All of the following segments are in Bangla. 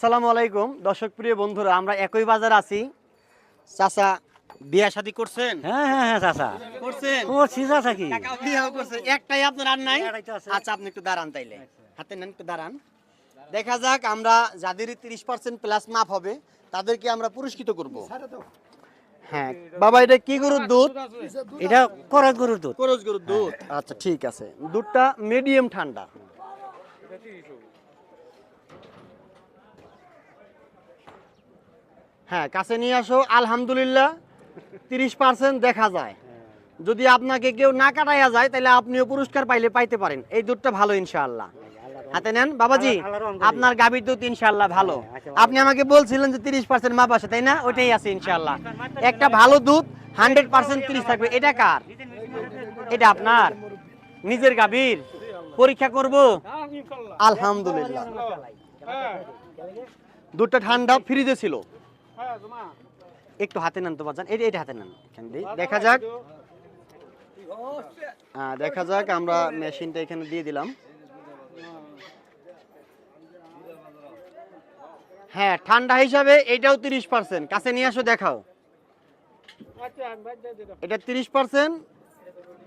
আসসালামু আলাইকুম দর্শক প্রিয় বন্ধুরা, আমরা একই বাজার আছি। চাচা বিয়া শাদী করছেন? হ্যাঁ হ্যাঁ হ্যাঁ চাচা করছেন? করছি চাচা কি কাকা বিয়াও করছে, একটাই আপনার আর নাই? একটাই তো আছে। আচ্ছা, আপনি একটু দাঁড়ান তাইলে, হাতে নেন, একটু দাঁড়ান। দেখা যাক আমরা যাদের 30% প্লাস মাপ হবে তাদেরকে আমরা পুরস্কৃত করব। হ্যাঁ বাবা, এটা কি গরুর দুধ? এটা করজ গরুর দুধ। করজ গরুর দুধ। আচ্ছা ঠিক আছে, দুধটা মিডিয়াম ঠান্ডা। হ্যাঁ, কাছে নিয়ে আসো। আলহামদুলিল্লাহ 30% দেখা যায়। যদি আপনাকে কেউ না কাটাইয়া যায় তাহলে আপনিও পুরস্কার পাইতে পারেন। এই দুধটা ভালো ইনশাআল্লাহ। হাতে নেন বাবাজি, আপনার গাভীর দুধ ইনশাআল্লাহ ভালো। আপনি আমাকে বলছিলেন যে 30% মাপ আছে, তাই না? ওইটাই আছে ইনশাআল্লাহ। একটা ভালো দুধ 100% 30 থাকবে। এটা কার? এটা আপনার নিজের গাভীর? পরীক্ষা করব আলহামদুলিল্লাহ। দুধটা ঠান্ডা ফ্রিজে ছিল। একটু হাতে নেন তো বাজান, এটা হাতে নেন। এখান দিয়ে দেখা যাক। দেখা যাক, আমরা মেশিনটা এখানে দিয়ে দিলাম। হ্যাঁ, ঠান্ডা হিসাবে এটাও 30%। কাছে নিয়ে আসো, দেখাও। এটা 30%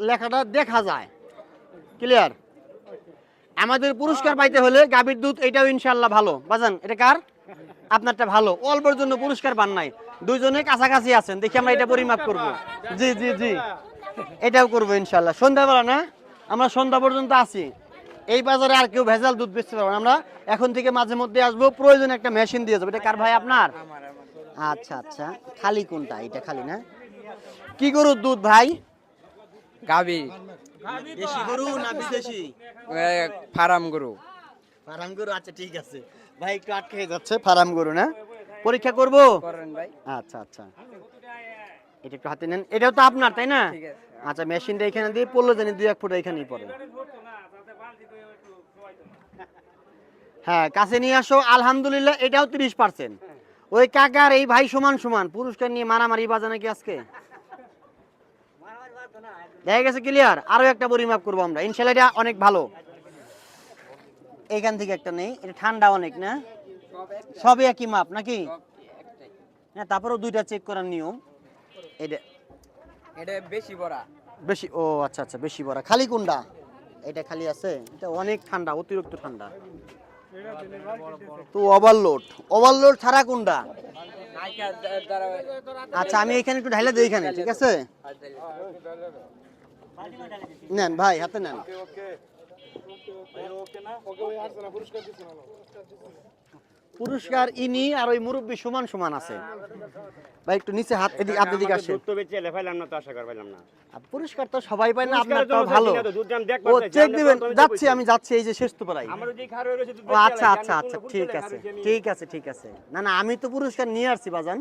লেখাটা দেখা যায় ক্লিয়ার। আমাদের পুরস্কার পাইতে হলে গাভীর দুধ এটাও ইনশাআল্লাহ ভালো। বাজান, এটা কার? আপনারটা ভালো। অল্পের জন্য পুরস্কার পান নাই, দুইজনে কাছাকাছি আছেন। দেখি আমরা এটা পরিমাপ করব। জি জি জি, এটাও করবো ইনশাআল্লাহ। সন্ধ্যাবেলা না, আমরা সন্ধ্যা পর্যন্ত আছি। এই বাজারে আর কেউ ভেজাল দুধ বেচতে পারবো না। আমরা এখন থেকে মাঝে মধ্যে আসবো, প্রয়োজনে একটা মেশিন দিয়ে যাবো। এটা কার ভাই? আপনার? আচ্ছা আচ্ছা, খালি কোনটা? এটা খালি না? কি গরুর দুধ ভাই? গাবি দেশি গরু না বিদেশি? ফার্ম গরু। ফার্ম গরু। আচ্ছা ঠিক আছে ভাই, একটু আটকে যাচ্ছে। ফার্ম গরু না? পরীক্ষা করব? করেন ভাই। আচ্ছা আচ্ছা, এটা একটু হাতে নেন। এটাও তো আপনার, তাই না? ঠিক আছে। আচ্ছা, মেশিনটা এখানে দিয়ে পড়লো জানি 2-1 ফুট এখানেই পড়ে। হ্যাঁ, কাছে নিয়ে আসো। আলহামদুলিল্লাহ এটাও 30%। ওই কাকার এই ভাই সমান সমান পুরস্কার নিয়ে মারামারি বাজা নাকি আজকে? দেখা গেছে ক্লিয়ার। আরো একটা পরিমাপ করবো আমরা ইনশাআল্লাহ। এটা অনেক ভালো। এখান থেকে একটা নেই, এটা ঠান্ডা অনেক না? সবই একই মাপ নাকি? হ্যাঁ, তারপরেও দুইটা চেক করার নিয়ম। এটা এটা বেশি বড়া। বেশি? ও আচ্ছা আচ্ছা, বেশি বড়। খালি কোনটা? এটা খালি আছে। এটা অনেক ঠান্ডা, অতিরিক্ত ঠান্ডা তো। ওভারলোড ছাড়া কোনটা? আচ্ছা, আমি এখানে একটু ঢাইলে দিই এখানে, ঠিক আছে? নেন ভাই, হাতে নেন। পুরস্কার ইনি আর ওই মুরব্বী সমান সমান আছে ভাই। একটু নিচে হাত, এদিকে আপনি দিকে আসেন। পুরস্কার তো সবাই পায় না, আপনার তো ভালো। ও চেক দিবেন? যাচ্ছি, আমি যাচ্ছি, এই যে শেষ তো প্রায়। ও আচ্ছা আচ্ছা আচ্ছা, ঠিক আছে ঠিক আছে ঠিক আছে। না না, আমি তো পুরস্কার নিয়ে আসছি বাজান।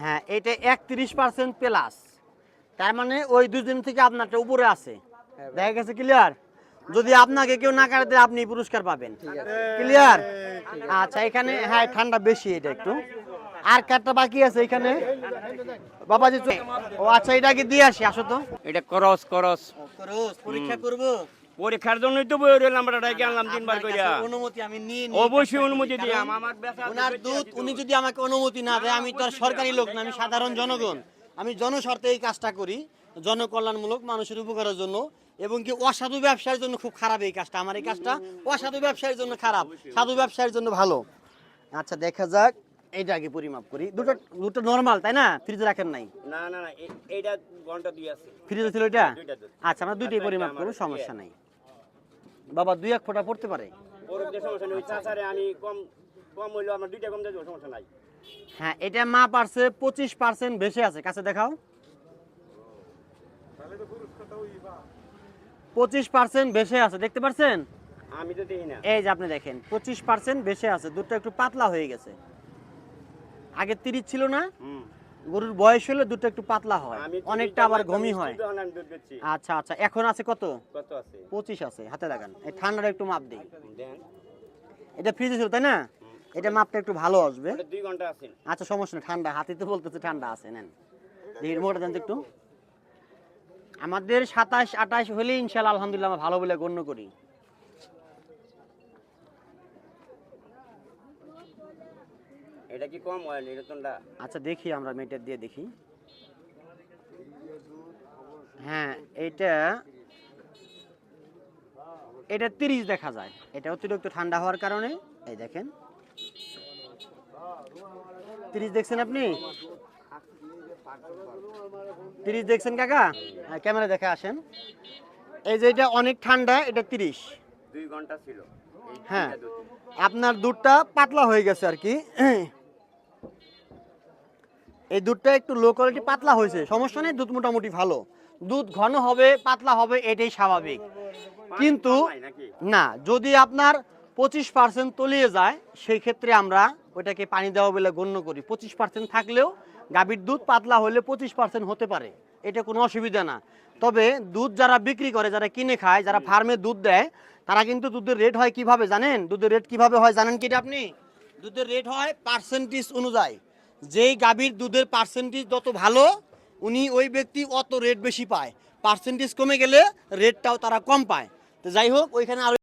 হ্যাঁ, এটা 31% প্লাস। তার মানে ওই দুজন থেকে আপনারটা উপরে আছে। দেখা গেছে ক্লিয়ার। যদি আপনাকে কেউ না কাটে আপনি পুরস্কার পাবেন। ক্লিয়ার? আচ্ছা, এখানে হ্যাঁ ঠান্ডা বেশি, এটা একটু। আর কাটটা বাকি আছে এখানে বাবাজি। ও আচ্ছা, এটা কি দিয়ে আসি, আসো তো। এটা করস পরীক্ষা করব। পরীক্ষার জন্যই তো বই রইলাম, আমরা ডাকি আনলাম 3 বার কইরা। অনুমতি আমি নিয়ে অবশ্যই অনুমতি দিই। আমার বেচা ওনার দুধ উনি যদি আমাকে অনুমতি না দেয়, আমি তো আর সরকারি লোক না, আমি সাধারণ জনগণ। আমি জনস্বার্থে এই কাজটা করি, জনকল্যাণমূলক, মানুষের উপকারের জন্য। এবং কি অসাধু ব্যবসায়ের জন্য খুব খারাপ এই কাজটা। আমার এই কাজটা অসাধু ব্যবসায়ের জন্য খারাপ, সাধু ব্যবসায়ের জন্য ভালো। আচ্ছা, দেখা যাক। এইটা আগে পরিমাপ করি। দুটো নরমাল, তাই না? ফ্রিজে রাখেন নাই? না না না, এইটা ঘন্টা 2 আছে। ফ্রিজে ছিল এটা? দুইটা দুধ। আচ্ছা, আমরা দুইটাই পরিমাপ করব, সমস্যা নাই। বাবা 2-1 ফোঁটা পড়তে পারে। ওর যে সমস্যা নেই, ওই চাচারে আমি কম হইলো, আমার দুইটা কম দিয়ে দেব, সমস্যা নাই। হ্যাঁ, এটা মাপ আছে 25% বেশি আছে। কাছে দেখাও। 25% বেশি আছে, দেখতে পাচ্ছেন? আমি তো দেখি না। এই যে আপনি দেখেন 25% বেশি আছে। দুধটা একটু পাতলা হয়ে গেছে। আগে 30 ছিল না? গরুর বয়স হলে দুধটা একটু পাতলা হয়, অনেকটা আবার ঘমি হয়। আমি দুধ বেচছি। আচ্ছা আচ্ছা, এখন আছে কত? কত আছে? 25 আছে। হাতে লাগান, এই ঠান্ডাটা একটু মাপ দেই। দেন। এটা ফ্রিজে ছিল, তাই না? এটা মাপটা একটু ভালো আসবে। ওটা 2 ঘন্টা আছে। আচ্ছা, সমস্যা নেই, ঠান্ডা হাতে তো বলতেছে ঠান্ডা আছে। নেন দেখি মোটা দেন তো একটু। আমাদের 27-28 হলে ইনশাআল্লাহ আলহামদুলিল্লাহ আমরা ভালো বলে গণ্য করি। এটা কি কম হয় নিরতনটা? আচ্ছা দেখি আমরা মিটার দিয়ে দেখি। হ্যাঁ এটা 30 দেখা যায়। এটা অতিরিক্ত ঠান্ডা হওয়ার কারণে এই দেখেন 30 দেখছেন আপনি? 30 দেখছেন কাকা? হ্যাঁ ক্যামেরা দেখে আসেন। এই যে এটা অনেক ঠান্ডা, এটা 30। 2 ঘন্টা ছিল এই হ্যাঁ দুইটা দুধ। আপনার দুধটা পাতলা হয়ে গেছে আর কি। এই দুধটা একটু লো কোয়ালিটি পাতলা হয়েছে, সমস্যা নেই, দুধ মোটামুটি ভালো। দুধ ঘন হবে পাতলা হবে এটাই স্বাভাবিক, কিন্তু কম হয় নাকি? না যদি আপনার 25% তলিয়ে যায় সেই ক্ষেত্রে আমরা ওইটাকে পানি দেওয়া বলে গণ্য করি। 25% থাকলেও গাভীর দুধ পাতলা হলে 25% হতে পারে, এটা কোনো অসুবিধা না। তবে দুধ যারা বিক্রি করে, যারা কিনে খায়, যারা ফার্মে দুধ দেয়, তারা কিন্তু দুধের রেট হয় কিভাবে জানেন? দুধের রেট কিভাবে হয় জানেন কি এটা আপনি? দুধের রেট হয় পার্সেন্টেজ অনুযায়ী। যেই গাভীর দুধের পার্সেন্টেজ যত ভালো উনি ওই ব্যক্তি অত রেট বেশি পায়, পার্সেন্টেজ কমে গেলে রেটটাও তারা কম পায়। তো যাই হোক ওইখানে আরো